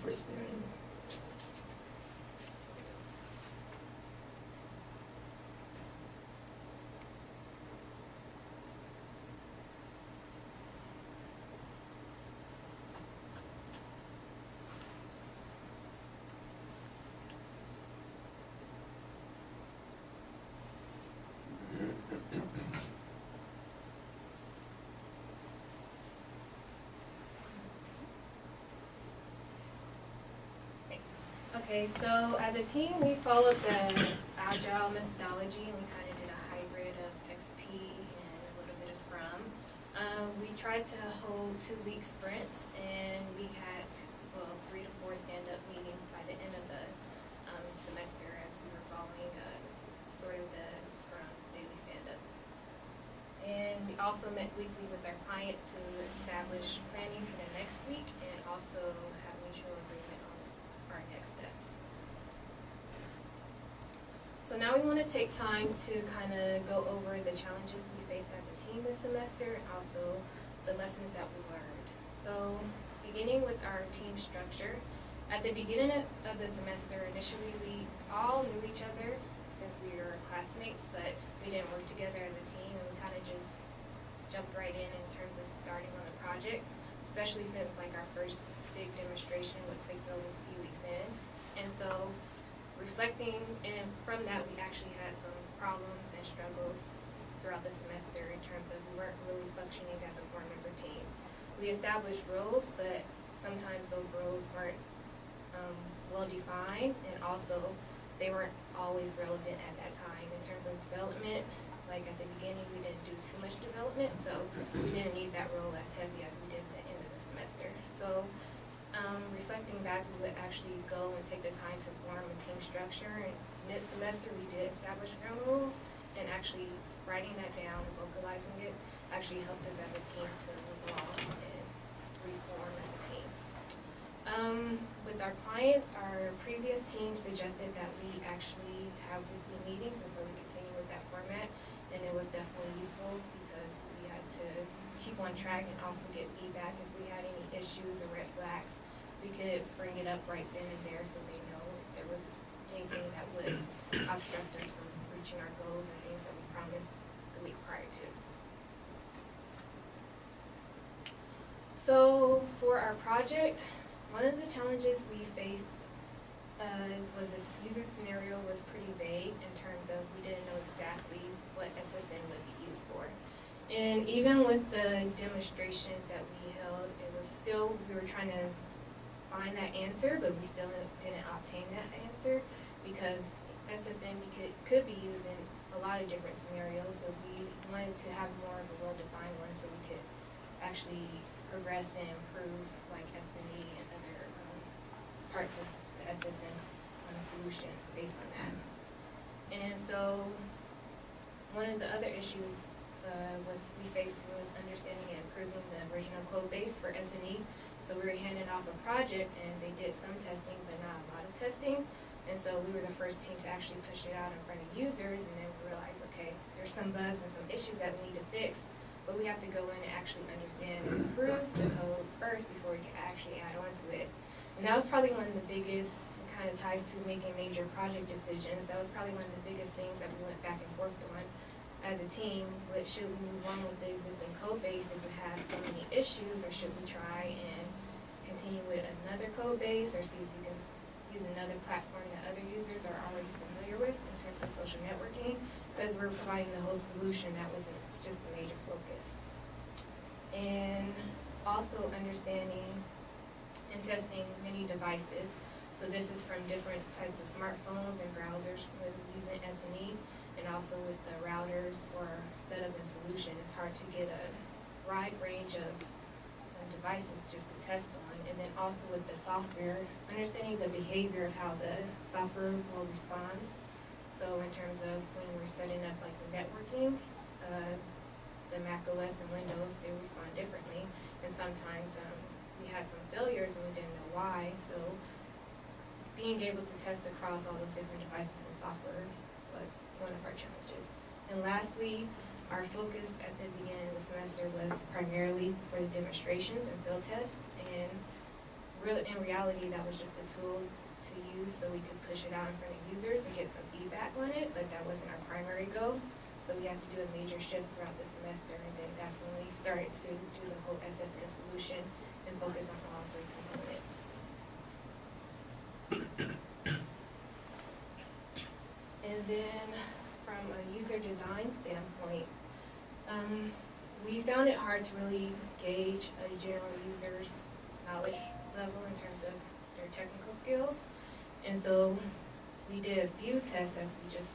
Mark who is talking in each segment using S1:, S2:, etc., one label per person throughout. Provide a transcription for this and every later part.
S1: for steering.
S2: Okay, so as a team, we followed the Agile methodology, and we kind of did a hybrid of XP and a little bit of Scrum. We tried to hold 2-week sprints, and we had 3 to 4 stand-up meetings by the end of the semester as we were following sort of the Scrum's daily stand-ups. And we also met weekly with our clients to establish planning for the next week and also have mutual agreement on our next steps. So now we want to take time to kind of go over the challenges we face as a team this semester and also the lessons that we learned. So beginning with our team structure, at the beginning of the semester, initially we all knew each other since we were classmates, but we didn't work together as a team, and we kind of just jumped right in terms of starting on the project, especially since like our first big demonstration with QuakeBuild was a few weeks in. And so reflecting, and from that we actually had some problems and struggles throughout the semester in terms of we weren't really functioning as a 4-member team. We established roles, but sometimes those roles weren't well defined, and also they weren't always relevant at that time in terms of development. Like at the beginning we didn't do too much development, so we didn't need that role as heavy as we did at the end of the semester. So reflecting back, we would actually go and take the time to form a team structure, and mid-semester we did establish ground rules, and actually writing that down and vocalizing it actually helped us as a team to move along and reform as a team. With our clients, our previous team suggested that we actually have weekly meetings, and so we continue with that format, and it was definitely useful because we had to keep on track and also get feedback if we had any issues or red flags. We could bring it up right then and there so they know if there was anything that would obstruct us from reaching our goals or things that we promised the week prior to. So for our project, one of the challenges we faced was this user scenario was pretty vague in terms of we didn't know exactly what SSN would be used for. And even with the demonstrations that we held, it was still, we were trying to find that answer, but we still didn't obtain that answer because SSN could be used in a lot of different scenarios, but we wanted to have more of a well-defined one so we could actually progress and improve like SNE and other parts of the SSN solution based on that. And so one of the other issues we faced was understanding and improving the original code base for SNE. So we were handed off a project and they did some testing but not a lot of testing. And so we were the first team to actually push it out in front of users, and then we realized, okay, there's some bugs and some issues that we need to fix, but we have to go in and actually understand and improve the code first before we can actually add on to it. And that was probably one of the biggest, it kind of ties to making major project decisions, that was probably one of the biggest things that we went back and forth on as a team. But should we move on with the existing code base if it has so many issues, or should we try and continue with another code base, or see if we can use another platform that other users are already familiar with in terms of social networking, because we're providing the whole solution. That wasn't just the major focus. And also understanding and testing many devices. So this is from different types of smartphones and browsers with using SNE, and also with the routers for setup and solution. It's hard to get a wide range of devices just to test on. And then also with the software, understanding the behavior of how the software will respond. So in terms of when we're setting up like the networking, the Mac OS and Windows, they respond differently. And sometimes we had some failures and we didn't know why. So being able to test across all those different devices and software was one of our challenges. And lastly, our focus at the beginning of the semester was primarily for the demonstrations and field tests, and really, in reality, that was just a tool to use so we could push it out in front of users to get some feedback on it, but that wasn't our primary goal. So we had to do a major shift throughout the semester, and then that's when we started to do the whole SSN solution and focus on all three components. And then from a user design standpoint, we found it hard to really gauge a general user's knowledge level in terms of their technical skills. And so we did a few tests, as we just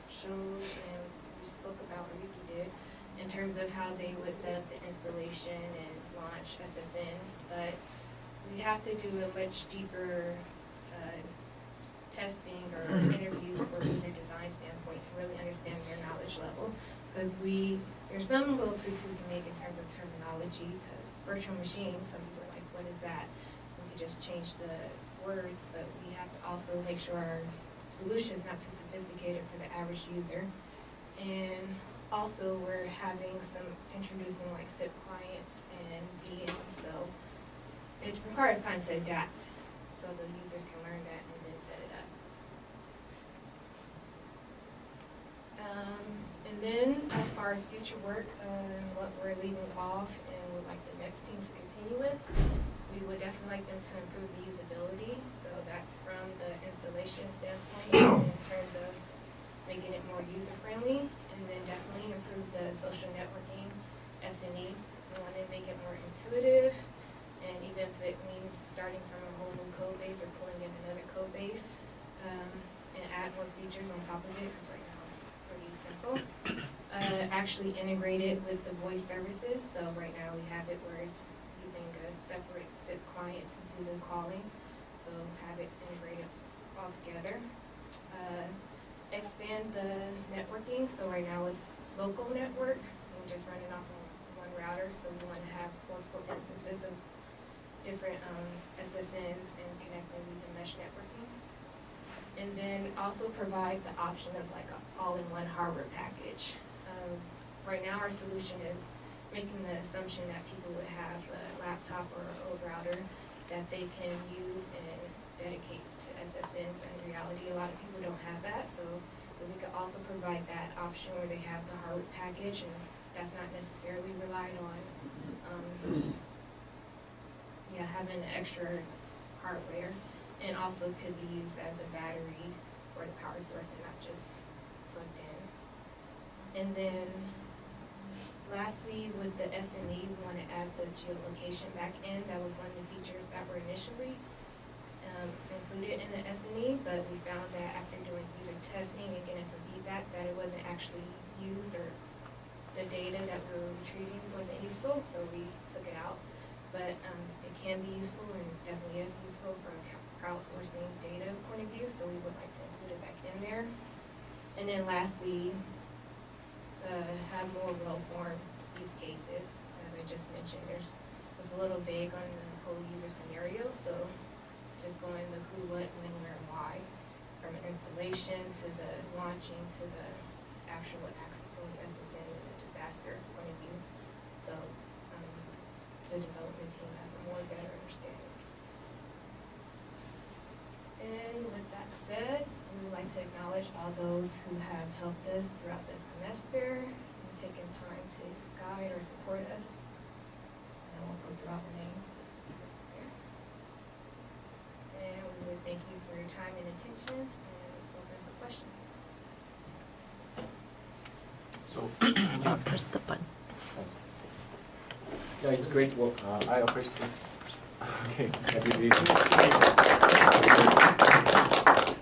S2: showed and we spoke about, or Ricky did, in terms of how they would set up the installation and launch SSN. But we have to do a much deeper testing or interviews for user design standpoint to really understand their knowledge level. Because there's some little tweaks we can make in terms of terminology, because virtual machines, some people are like, what is that? We could just change the words, but we have to also make sure our solution is not too sophisticated for the average user. And also we're introducing like SIP clients and VMs, so it requires time to adapt so the users can learn that and then set it up. And then as far as future work, what we're leaving off and would like the next team to continue with, we would definitely like them to improve the usability. So that's from the installation standpoint in terms of making it more user-friendly, and then definitely improve the social networking, SNE. We want to make it more intuitive, and even if it means starting from a whole new code base or pulling in another code base, and add more features on top of it, because right now it's pretty simple. Actually integrate it with the voice services. So right now we have it where it's using a separate SIP client to do the calling. So have it integrated all together. Expand the networking. So right now it's local network. We're just running off of one router. So we want to have multiple instances of different SSNs and connect them using mesh networking. And then also provide the option of like an all-in-one hardware package. Right now our solution is making the assumption that people would have a laptop or an old router that they can use and dedicate to SSN. But in reality, a lot of people don't have that. So we could also provide that option where they have the hardware package, and that's not necessarily relied on having extra hardware, and also could be used as a battery for the power source and not just plugged in. And then lastly, with the SNE, we want to add the geolocation back in. That was one of the features that were initially included in the SNE, but we found that after doing user testing and getting some feedback that it wasn't actually used, or the data that we were retrieving wasn't useful, so we took it out. But it can be useful, and it definitely is useful from a crowdsourcing data point of view, so we would like to include it back in there. And then lastly, have more well-formed use cases. As I just mentioned, it's a little vague on the whole user scenario, so just going the who, what, when, where, and why, from an installation to the launching to the actual accessing the SSN in a disaster point of view. So the development team has a more better understanding. And with that said, we would like to acknowledge all those who have helped us throughout the semester and taken time to guide or support us. And I won't go through all the names, but it's there. And we would thank you for your time and attention, and open for questions.
S1: So,
S3: Press the button.
S1: yeah, it's great work. I appreciate it. Okay,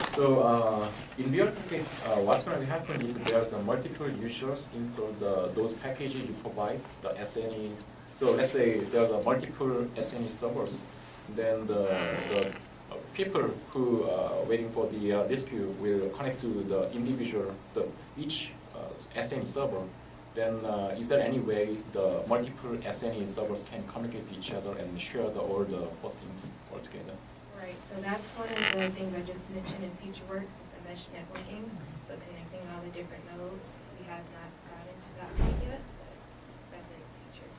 S1: so in real practice, what's going to happen if there's multiple users install those packages you provide, the SNE. So let's say there's multiple SNE servers, then the people who are waiting for the rescue will connect to the individual, each SNE server. Then is there any way the multiple SNE servers can communicate to each other and share all the postings all together?
S2: Right, so that's one of the things I just mentioned in future work with the mesh networking. So connecting all the different nodes. We have not got into that point yet, but that's in the future.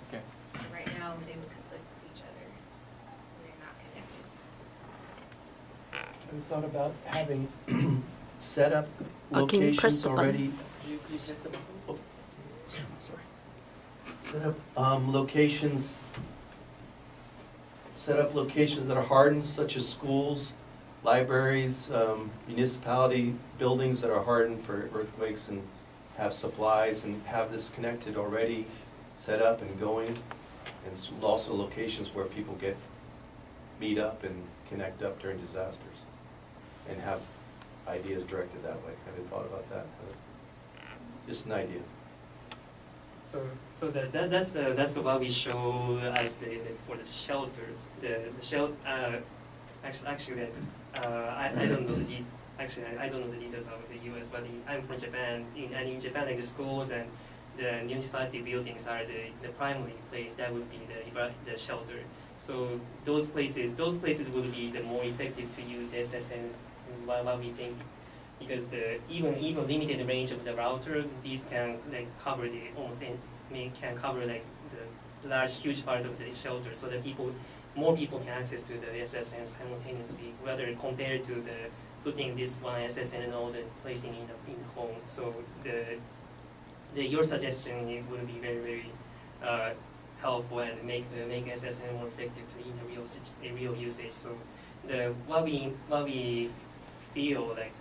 S1: Okay.
S2: So right now, they would conflict with each
S3: you thought about having set up
S4: Can you press
S3: locations
S4: the button?
S3: already?
S5: Could you please press the button?
S3: Oh, sorry. Set up locations that are hardened, such as schools, libraries, municipality buildings that are hardened for earthquakes, and have supplies, and have this connected already, set up and going. And also locations where people meet up and connect up during disasters, and have ideas directed that way. Have you thought about that? Just an idea.
S5: So that's the what we show as for the shelters. Actually, I don't know I don't know the details of the U.S., but I'm from Japan. In Japan, like the schools and the municipality buildings are the primary place that would be the shelter. So those places would be the more effective to use the SSN. What we think, because the even limited range of the router, these can like cover can cover like the large huge part of the shelter, so that more people can access to the SSN simultaneously, rather compared to the putting this one SSN and all the placing in home. So your suggestion, it would be very helpful and make SSN more effective in real usage. So what we feel like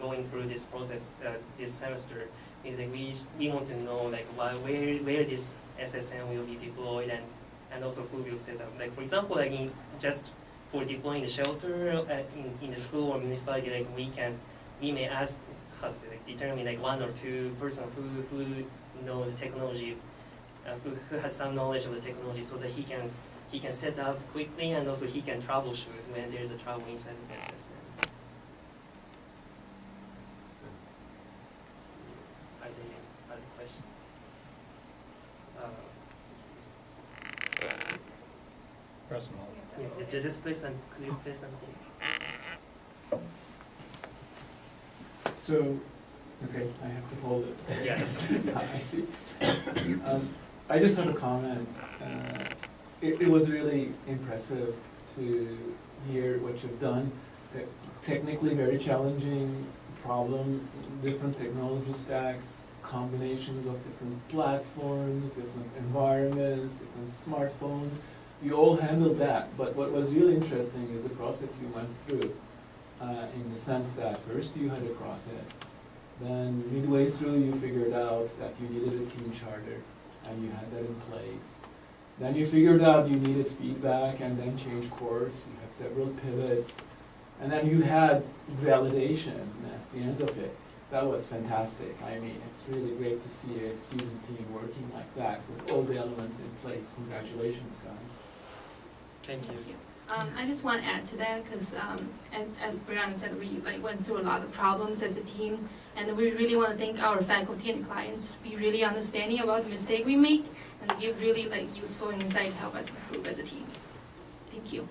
S5: going through this process this semester is like we want to know like where this SSN will be deployed, and also who will set up. Like for example, like just for deploying the shelter in the school or municipality, like we may ask determine like one or two person who knows the technology, who has some knowledge of the technology, so that he can set up quickly, and also he can troubleshoot when there is a trouble inside the SSN. Are there other questions?
S6: Personal.
S5: Yes, just play some. Could you play something?
S7: So, okay, I have to hold it.
S5: Yes.
S7: I see. I just have a comment. It was really impressive to hear what you've done. Technically very challenging problem, different technology stacks, combinations of different platforms, different environments, different smartphones. You all handled that, but what was really interesting is the process you went through, in the sense that first you had a process, then midway through you figured out that you needed a team charter, and you had that in place. Then you figured out you needed feedback, and then changed course, you had several pivots, and then you had validation at the end of it. That was fantastic. I mean, it's really great to see a student team working like that with all the elements in place. Congratulations, guys.
S5: Thank you.
S4: I just want to add to that because, as Brianna said, we went through a lot of problems as a team, and we really want to thank our faculty and clients to be really understanding about the mistake we make and give really useful insight to help us improve as a team. Thank you.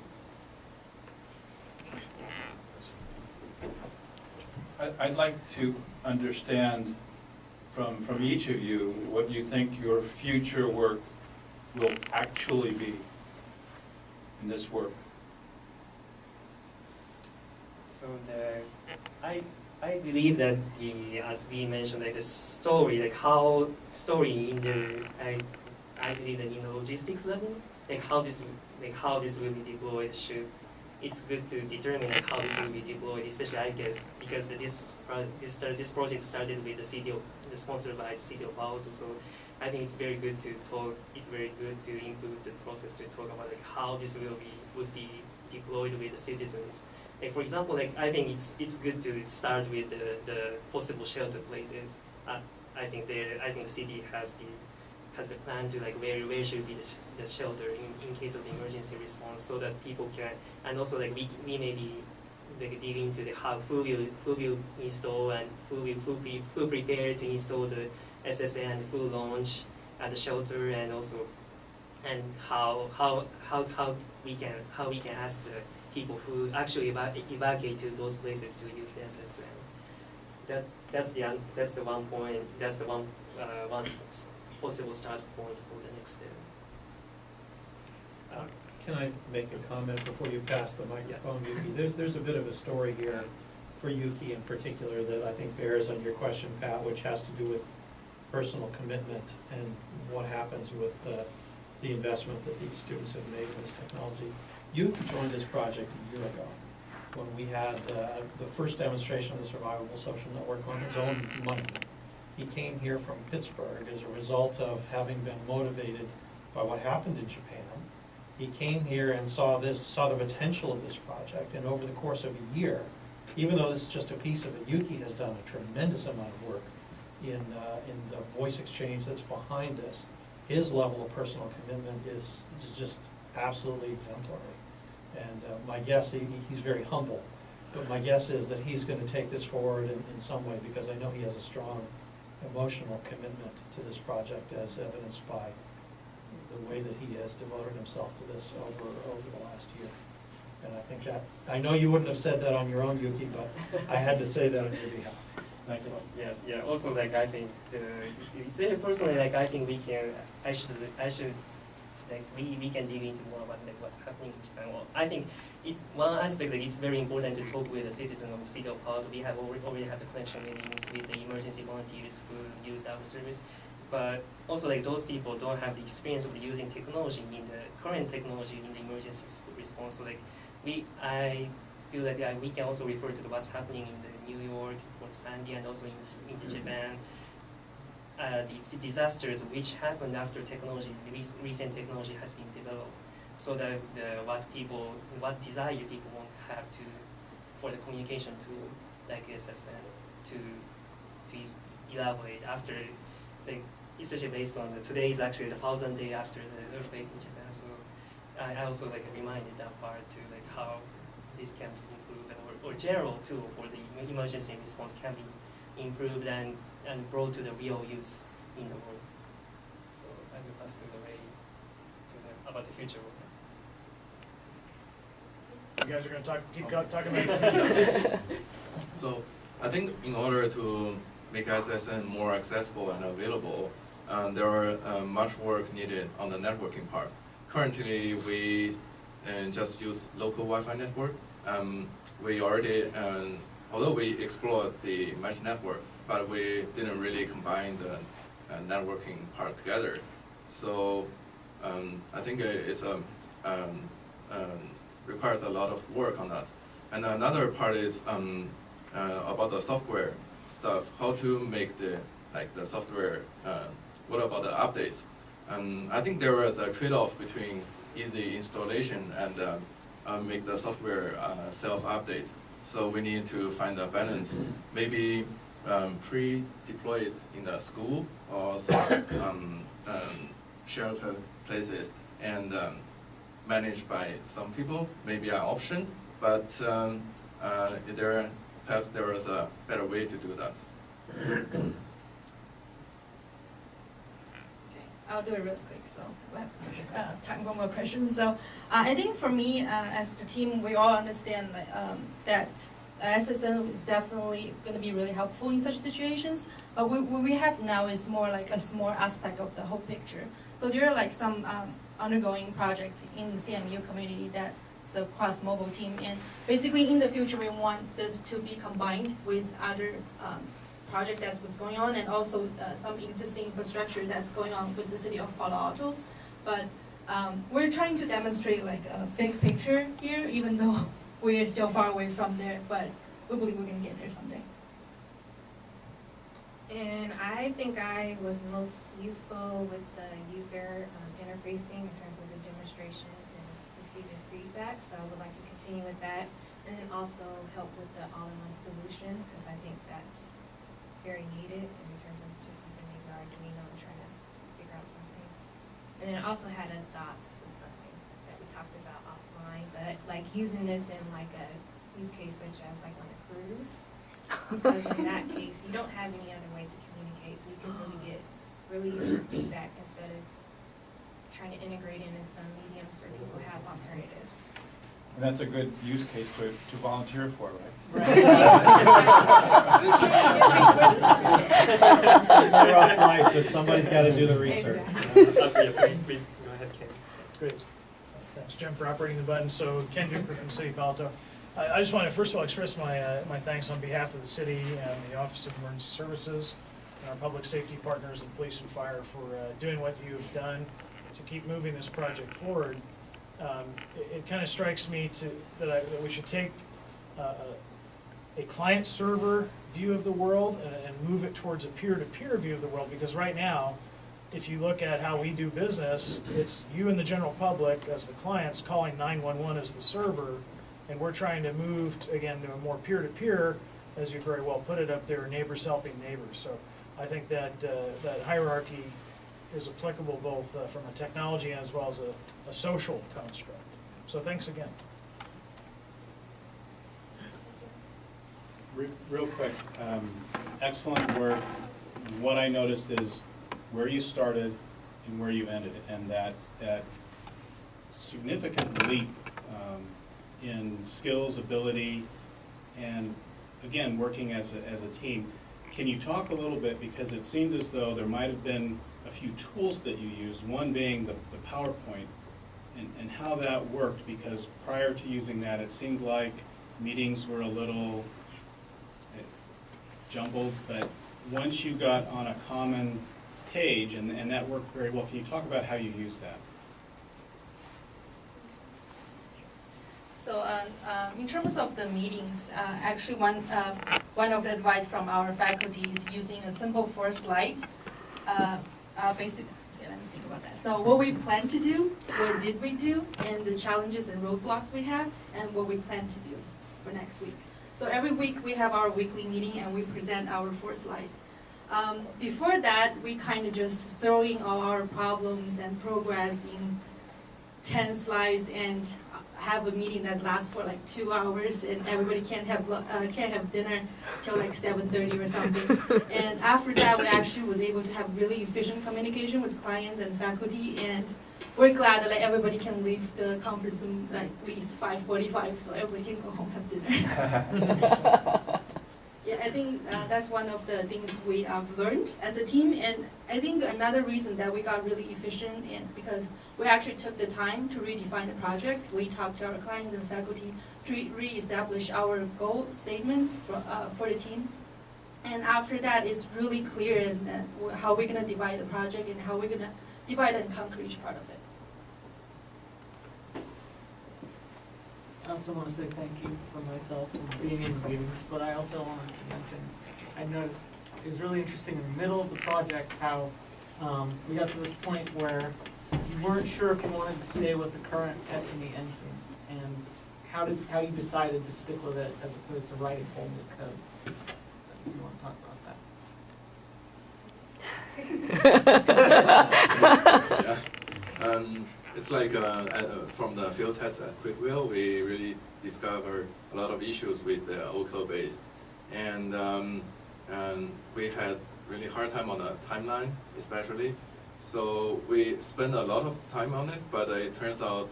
S6: I'd like to understand from each of you what you think your future work will actually be in this work.
S5: So I believe that as we mentioned, like the story, like how story in the I believe that in the logistics level, like how this will be deployed it's good to determine like how this will be deployed, especially I guess because this project started with the sponsored by the city of Baozu. So I think it's very good to talk. It's very good to include the process to talk about like how this would be deployed with the citizens. Like for example, like I think it's good to start with the possible shelter places. I think the city has a plan to like where should be the shelter in case of the emergency response, so that people can, and also like we may be like dig into the who will install and who prepare to install the SSN and full launch at the shelter, and also and how we can ask the people who actually evacuate to those places to use the SSN. That's the one point. That's the one possible start point for the next step.
S8: Can I make a comment before you pass the microphone, Yuki? There's a bit of a story here for Yuki in particular that I think bears on your question, Pat, which has to do with personal commitment and what happens with the investment that these students have made in this technology. Yuki joined this project a year ago when we had the first demonstration of the survivable social network on his own money. He came here from Pittsburgh as a result of having been motivated by what happened in Japan. He came here and saw the potential of this project, and over the course of a year, even though this is just a piece of it, Yuki has done a tremendous amount of work in the voice exchange that's behind this. His level of personal commitment is just absolutely exemplary. And my guess, he's very humble, but my guess is that he's going to take this forward in some way, because I know he has a strong emotional commitment to this project, as evidenced by the way that he has devoted himself to this over the last year. And I think that, I know you wouldn't have said that on your own, Yuki, but I had to say that on your behalf.
S6: Thank you.
S5: Yes, yeah, also like I think, say personally, like I think I should, like we can dig into more about like what's happening in Japan. Well, I think one aspect that it's very important to talk with the citizens of the city of Palo. We have already have the connection with the emergency volunteers who use our service. But also like those people don't have the experience of using technology in the current technology in the emergency response. So like I feel that we can also refer to what's happening in the New York, Fort Sandy, and also in Japan. The disasters which happened after technology, recent technology has been developed, so that what desire people want to have for the communication tool like SSN to elaborate after, especially based on today is actually the 1000th day after the earthquake in Japan. So I also reminded that part to how this can be improved, or general tool for the emergency response can be improved and brought to the real use in the world. So I will pass to the way about the future.
S9: You guys are going to keep talking about the future.
S10: So I think in order to make SSN more accessible and available, there are much work needed on the networking part. Currently, we just use local Wi-Fi network. We already, although we explored the mesh network, but we didn't really combine the networking part together. So I think it's requires a lot of work on that. And another part is about the software stuff. How to make the software. What about the updates? I think there is a trade-off between easy installation and make the software self-update. So we need to find a balance. Maybe pre-deploy it in the school or some shelter places and managed by some people, maybe an option, but perhaps there is a better way to do that.
S4: I'll do it real quick, so we have time for more questions. So I think for me, as the team, we all understand that SSN is definitely going to be really helpful in such situations. But what we have now is more like a small aspect of the whole picture. So there are some undergoing projects in the CMU community that's the cross-mobile team. And basically in the future, we want this to be combined with other project that's what's going on, and also some existing infrastructure that's going on with the city of Palo Alto. But we're trying to demonstrate a big picture here, even though we're still far away from there, but we believe we're going to get there someday.
S2: And I think I was most useful with the user interfacing in terms of the demonstrations and receiving feedback, so I would like to continue with that. And then also help with the all-in-one solution, because I think that's very needed in terms of just using maybe Arduino and trying to figure out something. And then I also had a thought, this is something that we talked about offline, but using this in a use case such as on a cruise, because in that case you don't have any other way to communicate, so you can really get really useful feedback instead of trying to integrate into some mediums where people have alternatives.
S6: And that's a good use case to volunteer for, right?
S8: It's a rough life, but somebody's got to do the research.
S5: Please go ahead, Ken.
S9: Great. Jim, for operating the button. So Ken Duker from City of Palo Alto. I just want to first of all express my thanks on behalf of the city and the Office of Emergency Services, and our public safety partners and police and fire for doing what you've done to keep moving this project forward. It kind of strikes me that we should take a client-server view of the world and move it towards a peer-to-peer view of the world, because right now, if you look at how we do business, it's you and the general public as the clients calling 911 as the server, and we're trying to move, again, to a more peer-to-peer, as you very well put it up there, neighbors helping neighbors. So I think that that hierarchy is applicable both from a technology as well as a social construct. So thanks again.
S11: Real quick, excellent work. What I noticed is where you started and where you ended, and that significant leap in skills, ability, and again, working as a team. Can you talk a little bit, because it seemed as though there might have been a few tools that you used, one being the PowerPoint, and how that worked, because prior to using that, it seemed like meetings were a little jumbled, but once you got on a common page, and that worked very well. Can you talk about how you use that?
S4: So in terms of the meetings, actually one of the advice from our faculty is using a simple 4-slide basic. Let me think about that. So what we plan to do, what did we do, and the challenges and roadblocks we have, and what we plan to do for next week. So every week we have our weekly meeting and we present our 4 slides. Before that, we kind of just throwing all our problems and progress in 10 slides and have a meeting that lasts for like 2 hours, and everybody can't have dinner till like 7:30 or something. And after that, we actually was able to have really efficient communication with clients and faculty, and we're glad that like everybody can leave the conference room like at least 5:45, so everybody can go home have dinner. Yeah, I think that's one of the things we have learned as a team, and I think another reason that we got really efficient and because we actually took the time to redefine the project. We talked to our clients and faculty to re-establish our goal statements for the team, and after that, it's really clear how we're going to divide the project and how we're going to divide and conquer each part of it.
S12: I also want to say thank you for myself for being in the meetings, but I also wanted to mention, I noticed it was really interesting in the middle of the project how we got to this point where you weren't sure if you wanted to stay with the current SME engine, and how you decided to stick with it as opposed to writing whole new code. Do you want to talk about that?
S10: It's like from the field test at Quickville, we really discovered a lot of issues with the old code base, and we had really hard time on the timeline, especially. So we spent a lot of time on it, but it turns out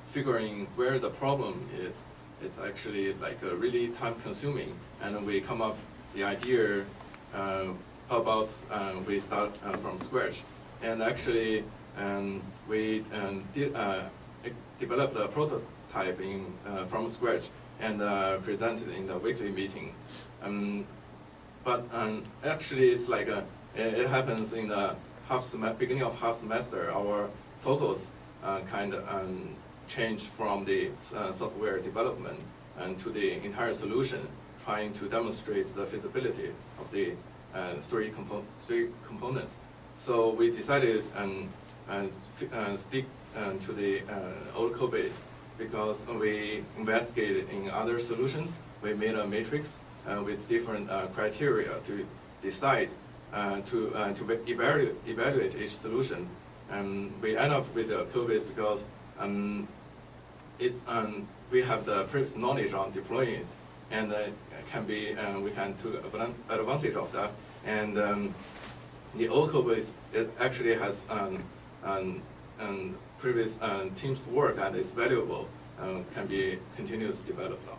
S10: figuring where the problem is, it's actually like really time consuming, and we come up the idea how about we start from scratch, and actually. We developed a prototype from scratch and presented in the weekly meeting. But actually, it's like it happens in the beginning of half semester. Our focus kind of changed from the software development and to the entire solution, trying to demonstrate the feasibility of the three components. So we decided and stick to the old code base because we investigated in other solutions. We made a matrix with different criteria to decide to evaluate each solution, and we end up with the code base because it's we have the previous knowledge on deploying it, and can be we can take advantage of that. And the old code base, it actually has previous team's work and is valuable, can be continuous developed now.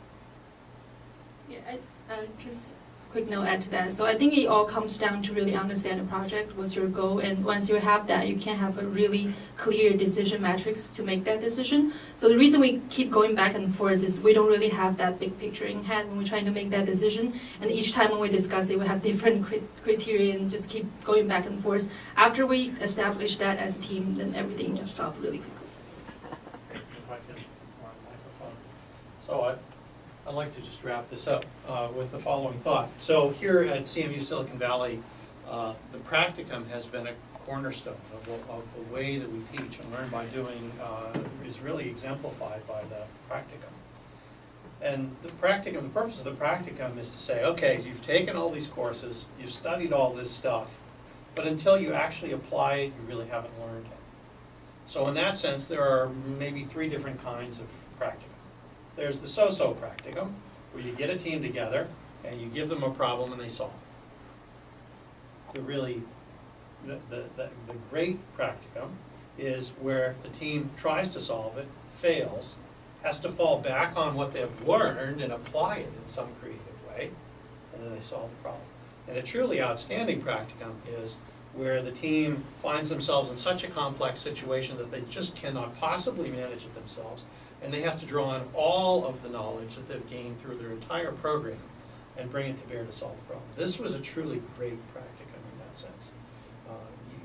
S4: Yeah, I just quick note add to that. So I think it all comes down to really understand the project, what's your goal, and once you have that, you can have a really clear decision matrix to make that decision. So the reason we keep going back and forth is we don't really have that big picture in head when we're trying to make that decision. And each time when we discuss it, we have different criteria and just keep going back and forth. After we establish that as a team, then everything just solves really quickly.
S8: If I can, on microphone. So I'd like to just wrap this up with the following thought. So here at CMU Silicon Valley, the practicum has been a cornerstone of the way that we teach and learn by doing is really exemplified by the practicum. And the practicum, the purpose of the practicum is to say, okay, you've taken all these courses, you've studied all this stuff, but until you actually apply it, you really haven't learned it. So in that sense, there are maybe 3 different kinds of practicum. There's the so-so practicum, where you get a team together and you give them a problem and they solve it. The great practicum is where the team tries to solve it, fails, has to fall back on what they've learned and apply it in some creative way, and then they solve the problem. And a truly outstanding practicum is where the team finds themselves in such a complex situation that they just cannot possibly manage it themselves, and they have to draw on all of the knowledge that they've gained through their entire program and bring it to bear to solve the problem. This was a truly great practicum in that sense.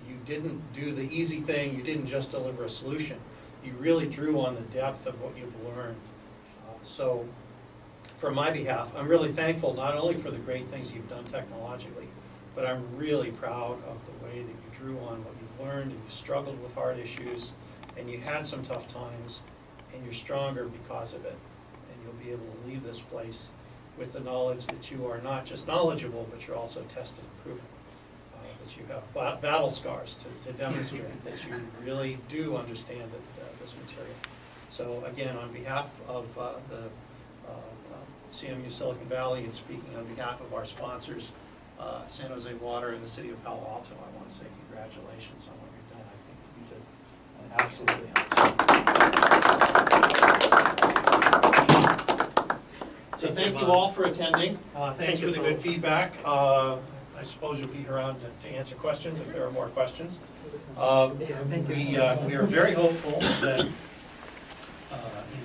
S8: You didn't do the easy thing, you didn't just deliver a solution. You really drew on the depth of what you've learned. So, for my behalf, I'm really thankful not only for the great things you've done technologically, but I'm really proud of the way that you drew on what you've learned, and you struggled with hard issues, and you had some tough times, and you're stronger because of it. And you'll be able to leave this place with the knowledge that you are not just knowledgeable, but you're also tested and proven. That you have battle scars to demonstrate that you really do understand this material. So again, on behalf of the CMU Silicon Valley, and speaking on behalf of our sponsors, San Jose Water and the City of Palo Alto, I want to say congratulations on what you've done. I think that you did an absolutely outstanding. So thank you all for attending. Thanks for the good feedback. I suppose you'll be around to answer questions if there are more questions. We are very hopeful that in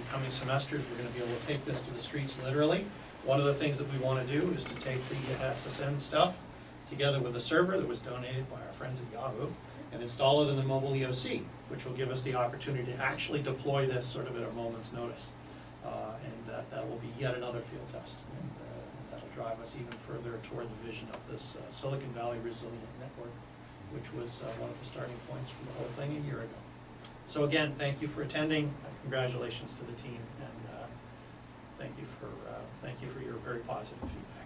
S8: coming semesters we're going to be able to take this to the streets literally. One of the things that we want to do is to take the SSN stuff together with a server that was donated by our friends at Yahoo and install it in the mobile EOC, which will give us the opportunity to actually deploy this sort of at a moment's notice. And that will be yet another field test. And that'll drive us even further toward the vision of this Silicon Valley Resilient Network, which was one of the starting points for the whole thing a year ago. So again, thank you for attending. Congratulations to the team, and thank you for your very positive feedback.